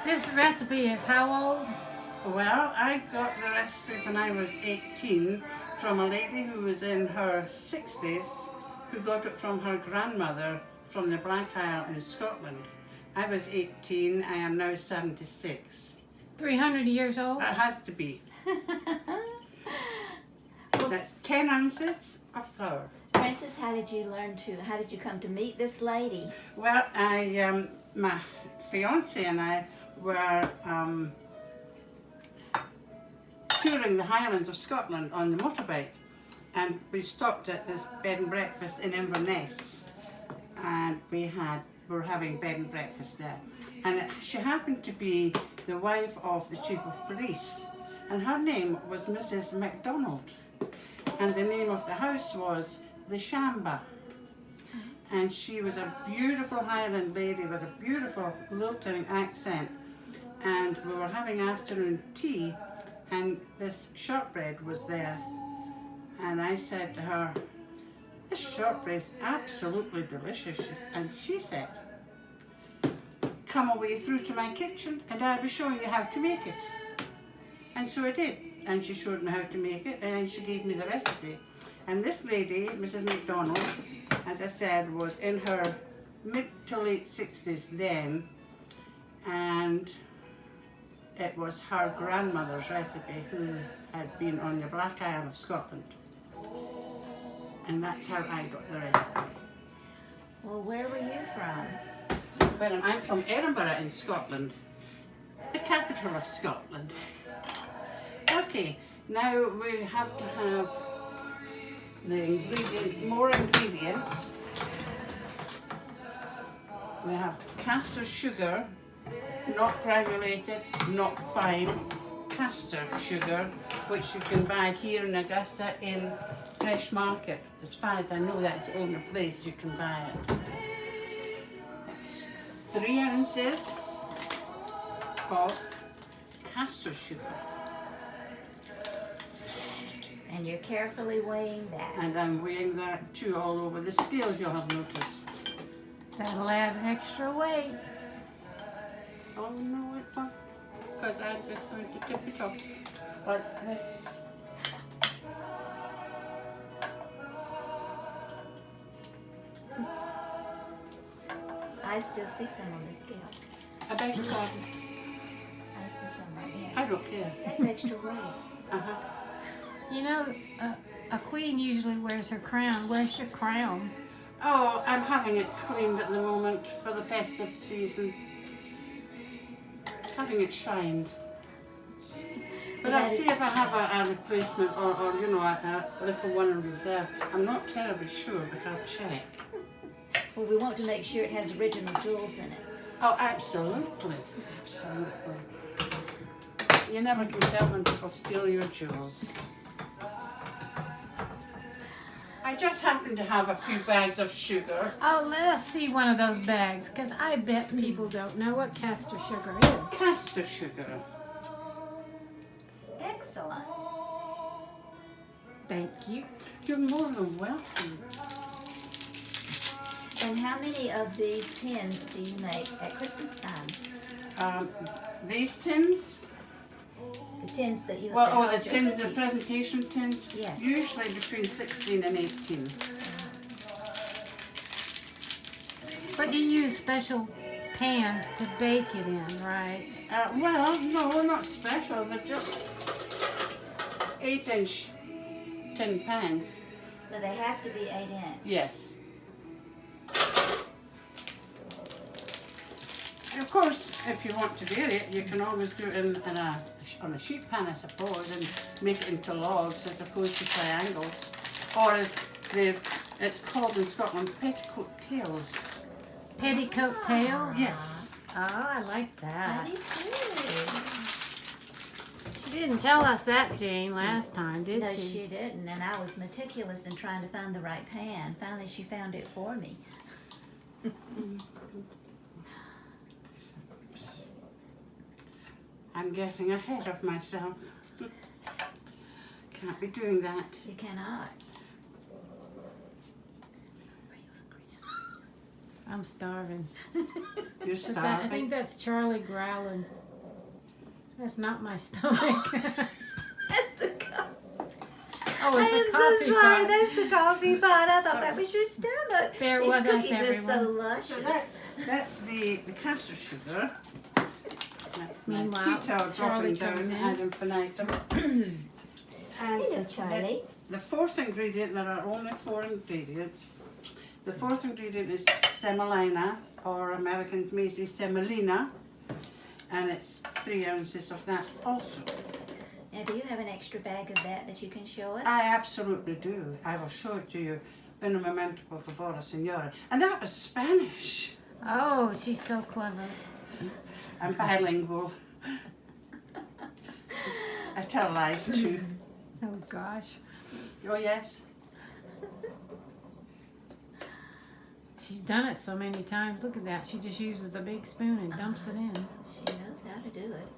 This recipe is how old? Well, I got the recipe when I was 18 from a lady who was in her 60s who got it from her grandmother from the Black Isle in Scotland. I was 18, I am now 76. 300 years old? It has to be. That's 10 ounces of flour. Princess, how did you come to meet this lady? Well, my fiance and I were touring the Highlands of Scotland on the motorbike, and we stopped at this bed and breakfast in Inverness, and we were having bed and breakfast there. And she happened to be the wife of the Chief of Police, and her name was Mrs. MacDonald, and the name of the house was the Shamba. And she was a beautiful Highland lady with a beautiful lilting accent, and we were having afternoon tea, and this shortbread was there, and I said to her, "This shortbread is absolutely delicious," and she said, "Come away through to my kitchen and I'll be showing you how to make it." And so I did, and she showed me how to make it, and she gave me the recipe. And this lady, Mrs. MacDonald, as I said, was in her mid to late 60s then, and it was her grandmother's recipe who had been on the Black Isle of Scotland. And that's how I got the recipe. Well, where were you from? Well, I'm from Edinburgh in Scotland, the capital of Scotland. Okay, now we have to have the ingredients, more ingredients. We have castor sugar, not granulated, not fine, castor sugar, which you can buy here in Augusta in Fresh Market. As far as I know, that's the only place you can buy it. 3 ounces of castor sugar. And you're carefully weighing that. And I'm weighing that too all over the scales, you'll have noticed. That'll add extra weight. Oh no, it won't, because I'm just going to tip it off like this. I still see some on the scale. I beg your pardon. I see some right here. I don't care. That's extra weight. Uh-huh. You know, a queen usually wears her crown. Where's your crown? Oh, I'm having it cleaned at the moment for the festive season. Having it shined. But I'll see if I have a replacement or you know, a little one in reserve. I'm not terribly sure, but I'll check. Well, we want to make sure it has original jewels in it. Oh, absolutely. Absolutely. You never can tell when people steal your jewels. I just happen to have a few bags of sugar. Oh, let us see one of those bags, because I bet people don't know what castor sugar is. Castor sugar. Excellent. Thank you. You're more than welcome. And how many of these tins do you make at Christmas time? These tins? The tins that you Well, that the hold your tins, the cookies. presentation tins? Yes. Usually between 16 and 18. But you use special pans to bake it in, right? Well, no, not special. They're just 8-inch tin pans. But they have to be 8-inch. Yes. Of course, if you want to vary it, you can always do it on a sheet pan, I suppose, and make it into logs as opposed to triangles. Or it's called in Scotland petticoat tails. Petticoat tails? Yes. Oh, I like I that. do too. She didn't tell us that, Jane, last time, did No, she? she didn't, and I was meticulous in trying to find the right pan. Finally, she found it for me. I'm getting ahead of myself. Can't be doing that. You cannot. I'm starving. You're But I starving. think that's Charlie growling. That's not my stomach. That's the coffee. Oh, I it's am the coffee so sorry. pot. That's the coffee pot. I thought that was your stomach. Bear These with us, cookies are so everyone. luscious. So that's the castor sugar. That's my Meanwhile, tea-towel Charlie dropping down comes in. ad infinitum. And Hello, Charlie. the fourth ingredient, there are only 4 ingredients. The fourth ingredient is semolina, or Americans may say semolina, and it's 3 ounces of that also. Now, do you have an extra bag of that you can show us? I absolutely do. I will show it to you in a momento, por favor, senora. And that was Spanish. Oh, she's so clever. I'm bilingual. I tell lies too. Oh gosh. Oh yes. She's done it so many times. Look at that. She just uses the big spoon and dumps it in. She knows how to do it.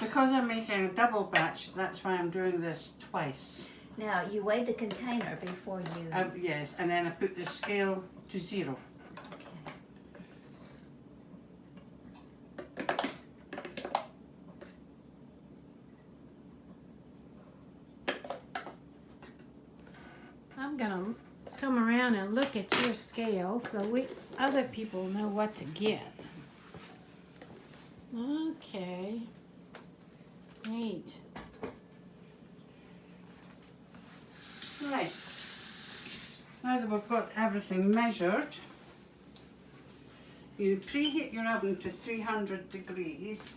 Because I'm making a double batch, that's why I'm doing this twice. Now, you weigh the container before you... Yes, and then I put the scale to 0. I'm gonna come around and look at your scale so other people know what to get. Okay. Neat. Right. Now that we've got everything measured, you preheat your oven to 300 degrees.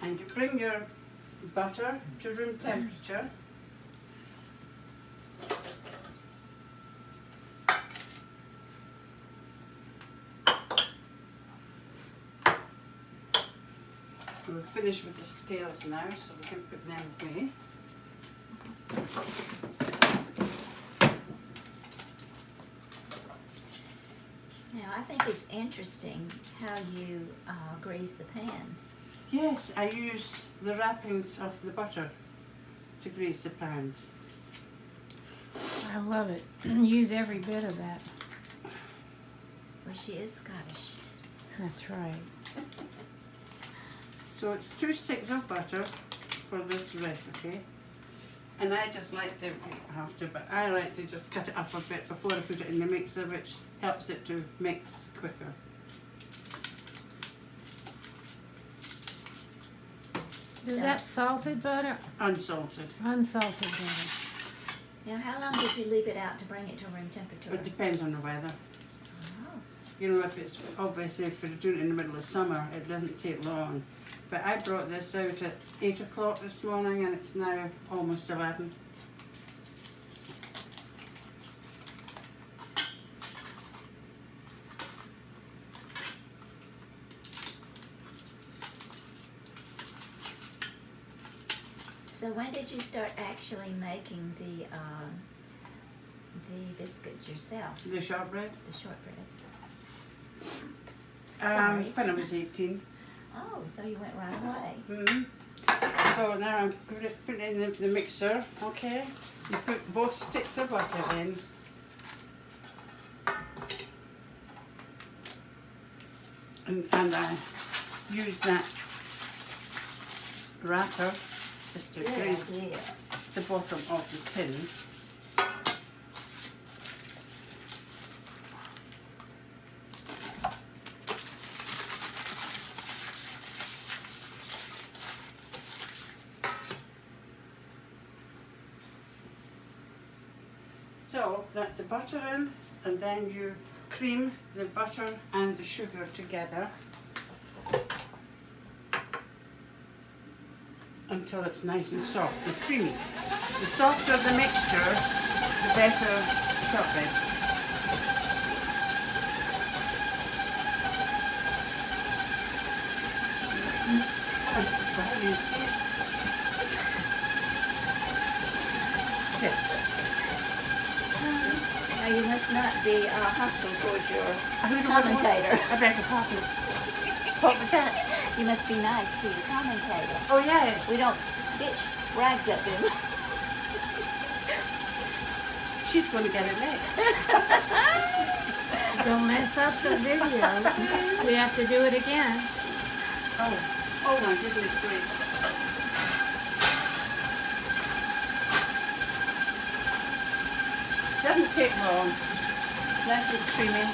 And you bring your butter to room temperature. We'll finish with the scales now, so we can put them away. Now, I think it's interesting how you grease the pans. Yes, I use the wrappings of the butter to grease the pans. I love it. Use every bit of that. Well, she is Scottish. That's right. So it's 2 sticks of butter for this recipe. And I just like to, but I like to just cut it up a bit before I put it in the mixer, which helps it to mix quicker. Is that salted butter? Unsalted. Unsalted butter. Now, how long did you leave it out to bring it to room temperature? It depends on the weather. Oh. You know, if it's obviously if you're doing it in the middle of summer, it doesn't take long. But I brought this out at 8 o'clock this morning and it's now almost 11. So when did you start actually making the biscuits yourself, The shortbread? the shortbread? Sorry. When I was 18. Oh, so you went right away. So now I'm putting it in the mixer, okay? You put both sticks of butter in. And I use that wrapper just to Good grease idea. the bottom of the tin. So that's the butter in, and then you cream the butter and the sugar together until it's nice and soft and creamy. The softer the mixture, the better shortbread. Yes. Now, you must not be hostile towards your I commentator. beg your pardon. What was that? You must be nice to your commentator. Oh yes. We don't bitch rags at them. She's going to get it next. Don't mess up the video. We have to do it again. Oh my goodness gracious. Doesn't take long. Nice and creamy.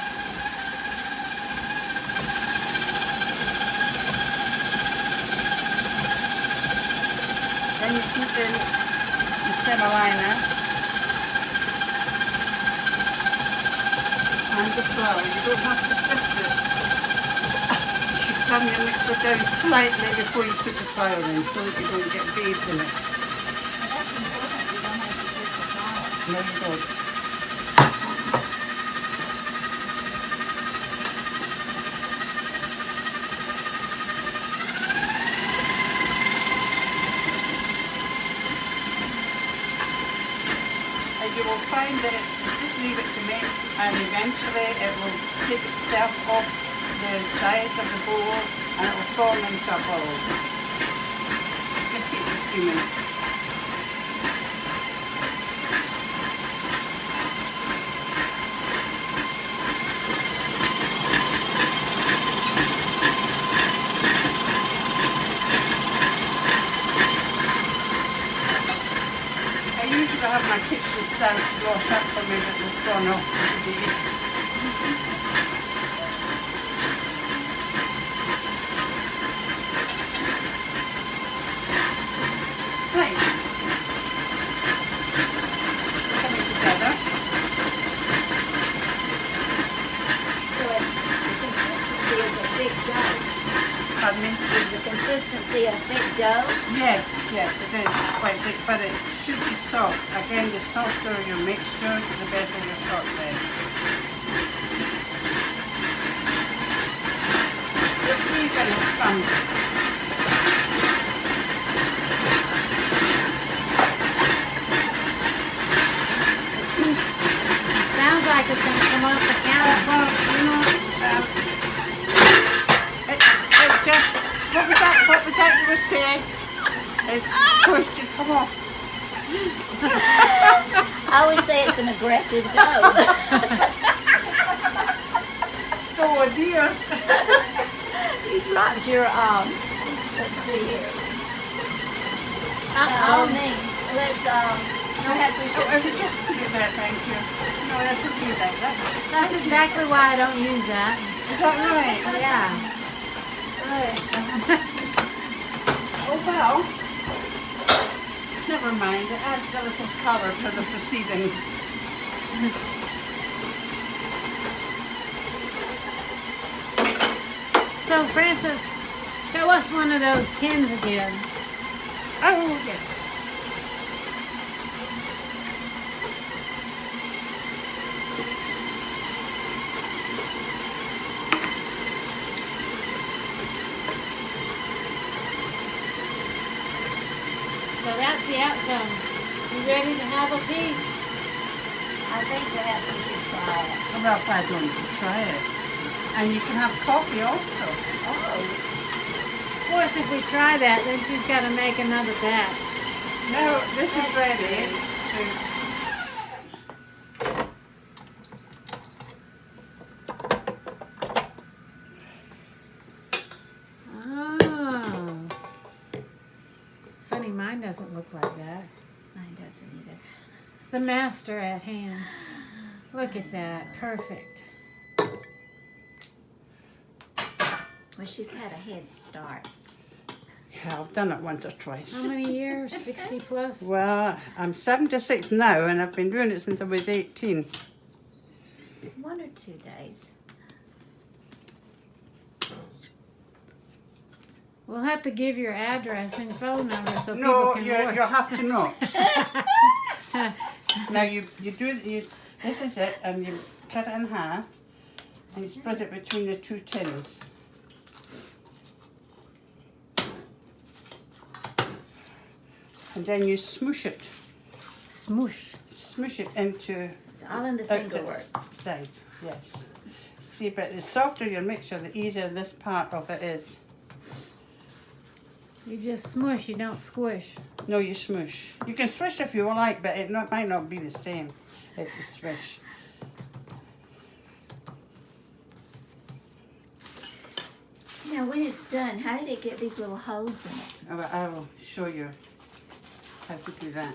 Then you put in the semolina and the flour. You don't have to sift it. You turn your mixer down slightly before you put the flour in so that you don't get beads in it. That's important. You don't have to sift the flour. No, you don't. And you will find that just leave it to mix and eventually it will take itself off the sides of the bowl and it will form into a ball. Just take a few minutes. I usually have my kitchen stand to wash up for me, but it's gone off today. Right. Coming together. So the consistency is a thick dough. Pardon me? Is the consistency a thick dough? Yes, yes, it is quite thick, but it should be soft. Again, the softer your mixture, the better your shortbread. Let's see if it's spongy. Sounds like it's going to come off the counter. Well, you know, it's just, what was that you were saying? It's going to come off. I always say it's an aggressive dough. Oh dear. You dropped your, let's see here. By all means, let's, perhaps we Oh, should. I could just put it there, thank you. No, I have to do that. That's exactly why I don't use that. Is that right? Yeah. Right. Oh well. Never mind, it adds a little colour to the proceedings. So, Francis, show us one of those tins again. Oh, yes. So that's the outcome. You ready to have a piece? I think perhaps we should try it. Well, why don't you try it? And you can have coffee also. Oh, Of course, if we try that, then she's got to make another batch. Now, this is ready Oh. Funny, mine doesn't look like that. mine doesn't either. The master at hand. Look at that. Perfect. Well, she's had a head start. Yeah, I've done it once or How twice. many years? 60 plus? Well, I'm 76 now and I've been doing it since I was 18. 1 or 2 days. We'll have to give your address and phone number so No, people can you'll order. have to not. Now you do this is it, and you cut it in half and you split it between the two tins. And then you smoosh it. Smoosh. Smoosh it into It's all in the out finger to work. the sides, yes. See, but the softer your mixture, the easier this part of it is. You just smush, you don't squish. No, you smush. You can swish if you like, but it might not be the same if you swish. Now, when it's done, how did it get these little holes in it? I will show you how to do that.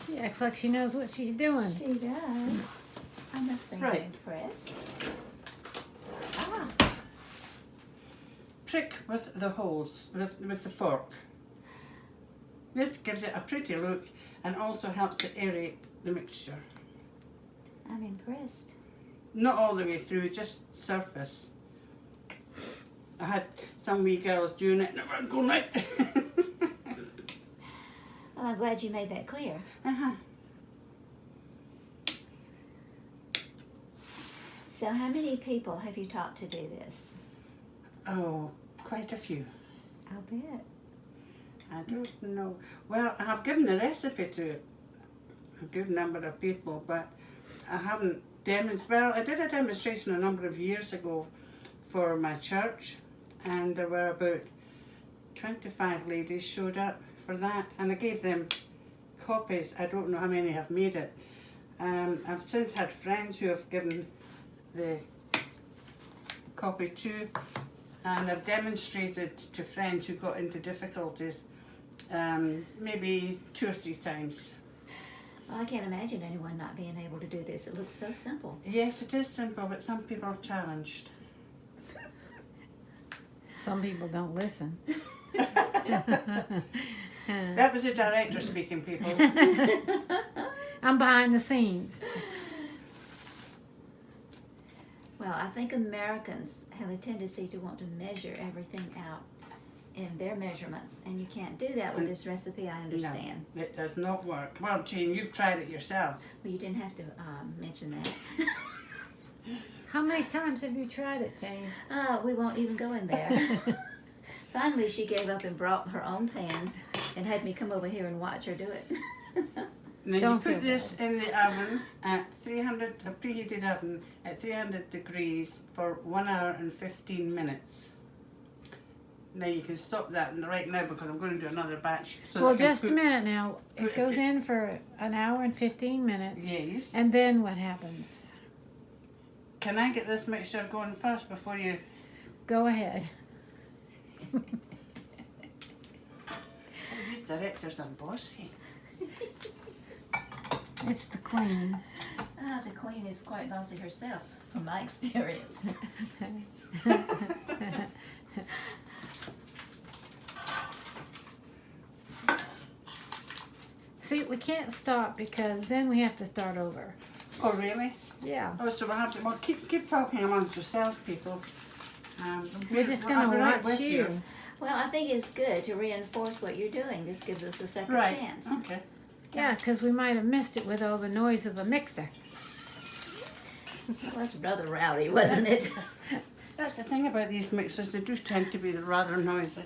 She acts like she knows what she's doing. She does. I must say Right. I'm impressed. Ah, Prick with the holes, with the fork. This gives it a pretty look and also helps to aerate the mixture. I'm impressed. Not all the way through, just surface. I had some wee girls doing it and they weren't going out. Well, I'm glad you made that clear. Uh-huh. So how many people have you taught to do this? Oh, quite a few. I'll bet. I don't know. Well, I have given the recipe to a good number of people, but I haven't demonstrated. Well, I did a demonstration a number of years ago for my church, and there were about 25 ladies showed up for that, and I gave them copies. I don't know how many have made it. I've since had friends who have given the copy too, and I've demonstrated to friends who got into difficulties maybe 2 or 3 times. Well, I can't imagine anyone not being able to do this. It looks so simple. Yes, it is simple, but some people are challenged. Some people don't listen. That was the director speaking, people. I'm behind the scenes. Well, I think Americans have a tendency to want to measure everything out in their measurements, and you can't do that with this recipe, I understand. No, it does not work. Well, Jean, you've tried it yourself. Well, you didn't have to mention that. How many times have you tried it, Jane? We won't even go in there. Finally, she gave up and brought her own pans and had me come over here and watch her do it. And then Don't you feel put this in the oven at 300, a preheated oven at 300 degrees for 1 hour and 15 minutes. Now you can stop that right now because I'm going to do another batch. So Well, I can just a put- minute now. It put- goes in for an hour and 15 minutes. Yes. And then what happens? Can I get this mixture going first before you... Go ahead. These directors are bossy. It's the queen. The queen is quite bossy herself, from my experience. See, we can't stop because then we have to start over. Oh, really? Yeah. Oh, so we'll have to... Well, keep talking amongst yourselves, people. We're just going I'll to be right watch with you. Well, I think it's good to reinforce what you're doing. This gives us a second Right. chance. Okay. Yeah, because we might have missed it with all the noise of the mixer. Well, that's rather rowdy, wasn't it? That's the thing about these mixers, they do tend to be rather noisy.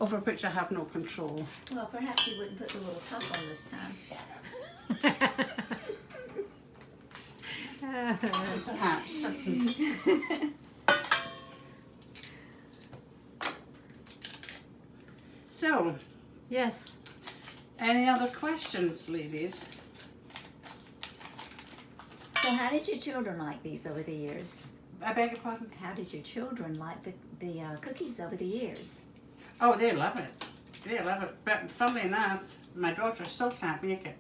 Over which I have no control. Well, perhaps you wouldn't put the little top on this time. Perhaps. So, Yes. any other questions, ladies? So how did your children like these over the years? I beg your pardon? How did your children like the cookies over the years? Oh, they love it. They love it. But funnily enough, my daughter still can't make it.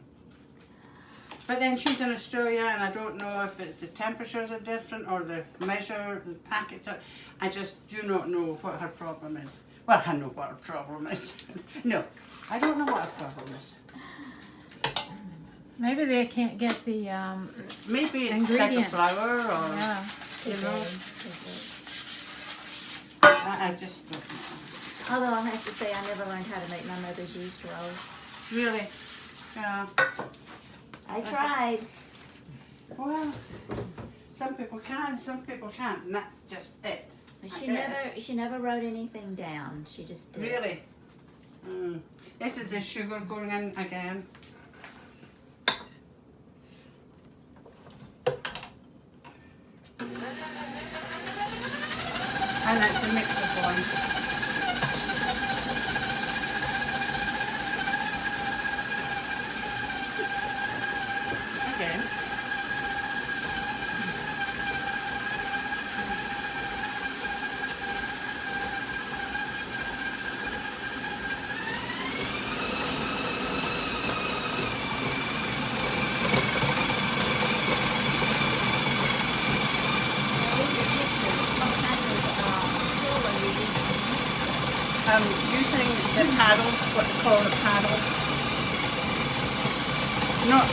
But then she's in Australia, and I don't know if it's the temperatures are different or the measure, the packets are. I just do not know what her problem is. Well, I know what her problem is. No, I don't know what her problem is. Maybe they can't get the, Maybe it's like a ingredients. flour or, yeah. you know. I just don't know. Although I'll have to say I never learned how to make my mother's yeast rolls. Really? Yeah. I tried. Well, some people can, some people can't, and that's just it. She never wrote anything down. She just did. Really? This is the sugar going in again. I like to mix the going. Again. Using the paddle, what they call the paddle. Not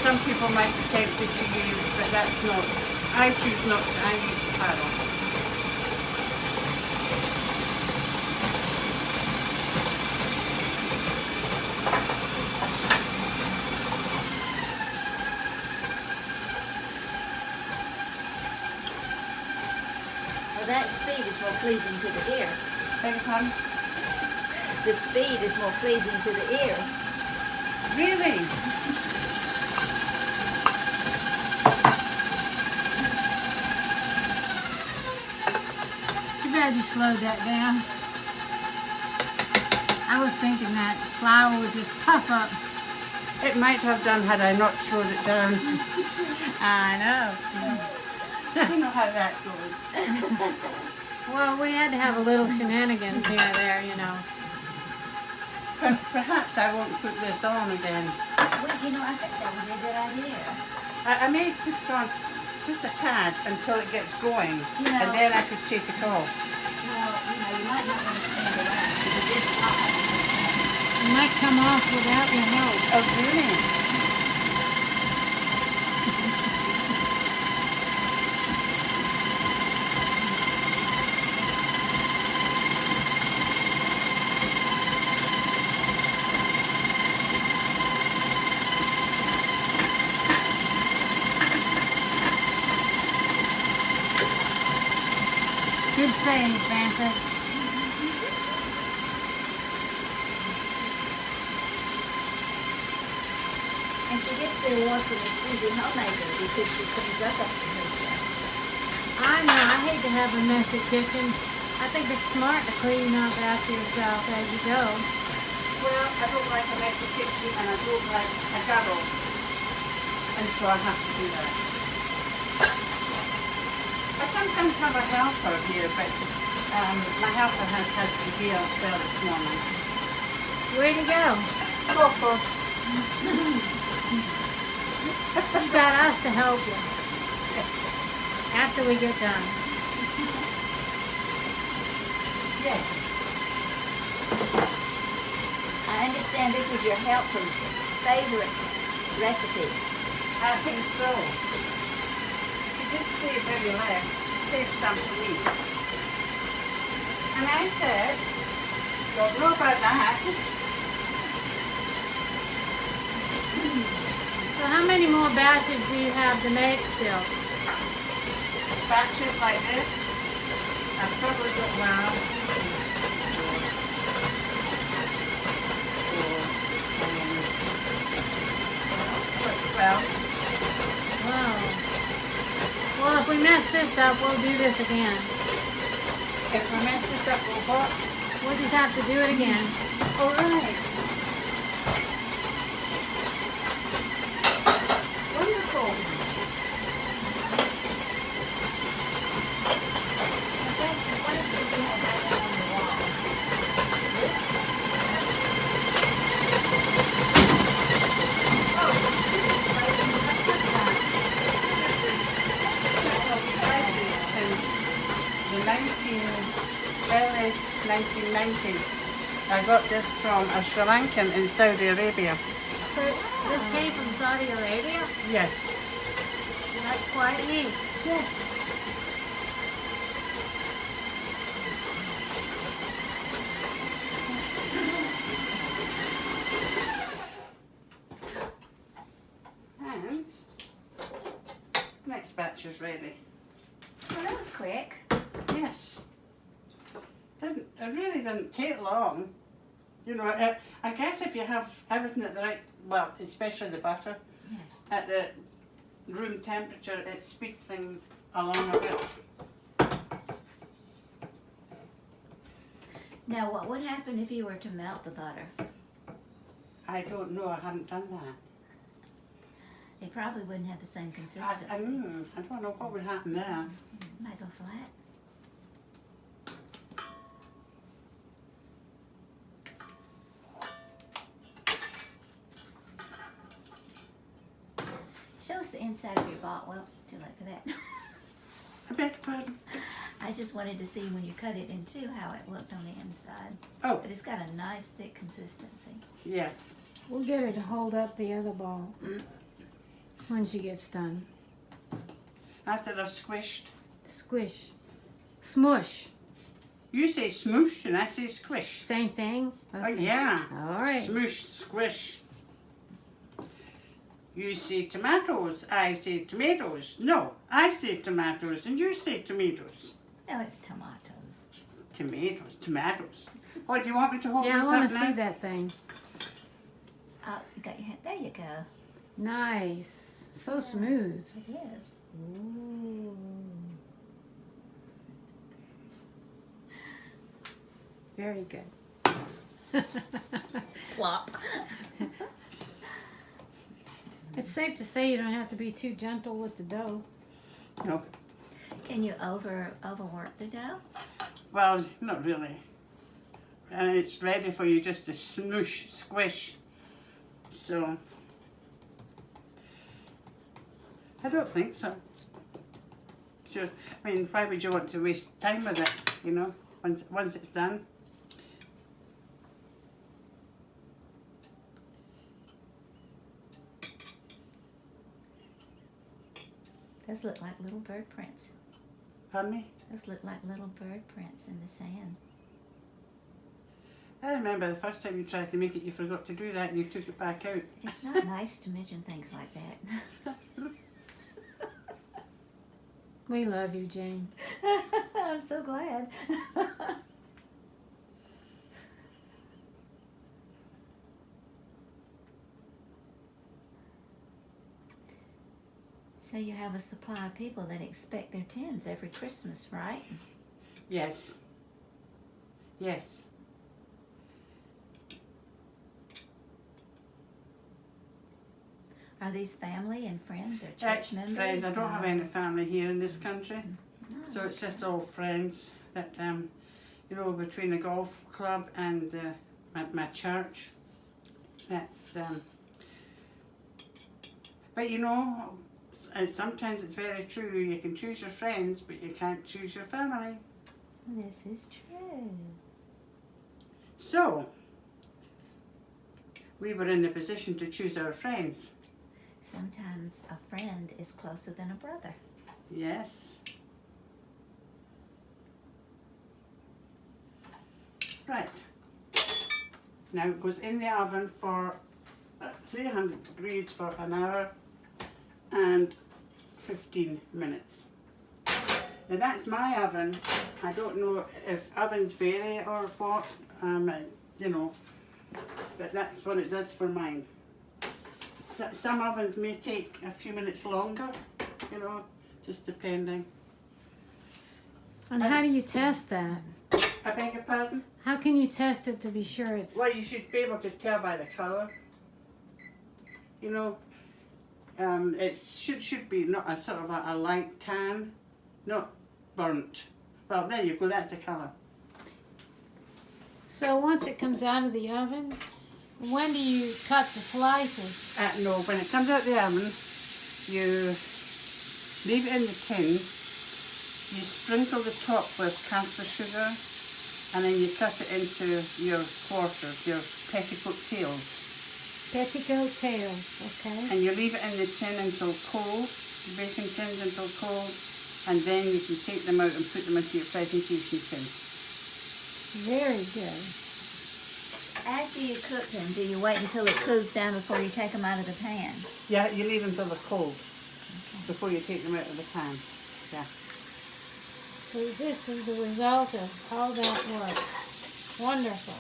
some people might be tempted to use, but that's not. I choose not to. I use the paddle. That speed is more pleasing to the ear. Beg your pardon? The speed is more pleasing to the ear. Really? Too bad you slowed that down. I was thinking that flour would just puff up. It might have done had I not slowed it down. I know. You know how that goes. Well, we had to have a little shenanigans here or there, you know. Perhaps I won't put this on again. Well, I think that would be a good idea. I may put it on just a tad until it gets going, You know- and then I could take it off. Well, you might not want to stand around because it is hot. It might come off without your help. Oh, really? Good save, Bantha. And she gets the award from the Susie Homemaker because she cleans up after herself. I know, I hate to have a messy kitchen. I think it's smart to clean up after yourself as you go. Well, I don't like a messy kitchen, and I don't like a guddle, and so I have to do that. I sometimes have a helper here, but my helper has had to be here as well this morning. Way to go. Go for You got us to help you. After we get done. yes. I understand this was your helper's favorite recipe. I think so. She did save very less, save some for me. And I said, don't know about that. So how many more batches do you have to make still? Batches like this, I've probably got well, Wow. Well, if we mess this up, we'll do this again. if we mess this up, we'll what? We'll just have to do it again. All right. Wonderful. What is this you have hanging on the wall? In the early 1990s, I got this from a Sri Lankan in Saudi Arabia. So this came from Saudi Arabia? Yes. That's quite neat. Yes. ready. Well, that was quick. Yes. It really didn't take long. You know, I guess if you have everything at the right, well, especially the butter, Yes. at the room temperature, it speeds things along a bit. Now, what would happen if you were to melt the butter? I don't know, I haven't done that. It probably wouldn't have the same I consistency. don't know what would happen there. Might go flat. Show us the inside of your bottle. Well, too late for that. I beg your pardon. I just wanted to see when you cut it in two how it looked on the inside. Oh, But it's got a nice thick consistency. yeah. We'll get her to hold up the other ball when she gets done. After I've squished. Squish. Smush. You say smoosh and I say squish. Same thing? Oh, Okay. yeah. All right. Smoosh, squish. You say tomatoes, I say tomatoes. No, I say tomatoes and you say tomatoes. No, it's tomatoes. Tomatoes. Oh, do you want me to hold Yeah, I this want up to now? see that thing. Oh, you got your hand. There you go. Nice. So smooth. It is. Ooh. Very good. Flop. It's safe to say you don't have to be too gentle with the dough. No. Can you overwork the dough? Well, not really. And it's ready for you just to smoosh, squish. So, I don't think so. Sure. I mean, why would you want to waste time with it, you know, once it's done? Those look like little bird prints. Pardon me? Those look like little bird prints in the sand. I remember the first time you tried to make it, you forgot to do that and you took it back out. It's not nice to mention things like that. We love you, Jane. I'm so glad. So you have a supply of people that expect their tins every Christmas, right? Yes. Yes. Are these family and friends or church members? Friends. I don't have or- any family here in this country. No. So it's just all friends that, you know, between the golf club and my church. That's, but you know, sometimes it's very true. You can choose your friends, but you can't choose your family. This is true. So, we were in the position to choose our friends. Sometimes a friend is closer than a brother. Yes. Right. Now it goes in the oven for 300 degrees for an hour and 15 minutes. Now that's my oven. I don't know if ovens vary or what, you know, but that's what it does for mine. Some ovens may take a few minutes longer, you know, just depending. And how do you test that? I beg your pardon? How can you test it to be sure it's... Well, you should be able to tell by the colour. You know, it should be not a sort of a light tan, not burnt. Well, there you go, that's the colour. So once it comes out of the oven, when do you cut the slices? No, when it comes out the oven, you leave it in the tin, you sprinkle the top with caster sugar, and then you cut it into your quarters, your petticoat tails. Petticoat tails, okay. And you leave it in the tin until cold, the baking tins until cold, and then you can take them out and put them into your presentation tin. Very good. After you cook them, do you wait until it cools down before you take them out of the pan? Yeah, you leave them till they're cold before you take them out of the pan. Yeah. So this is the result of all that work. Wonderful.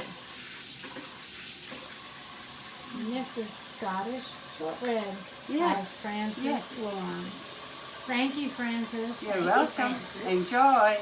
And this is Scottish Shortbread by Yes. Frances Yes. Warren. Thank you, Frances. You're you, welcome. Frances. Enjoy.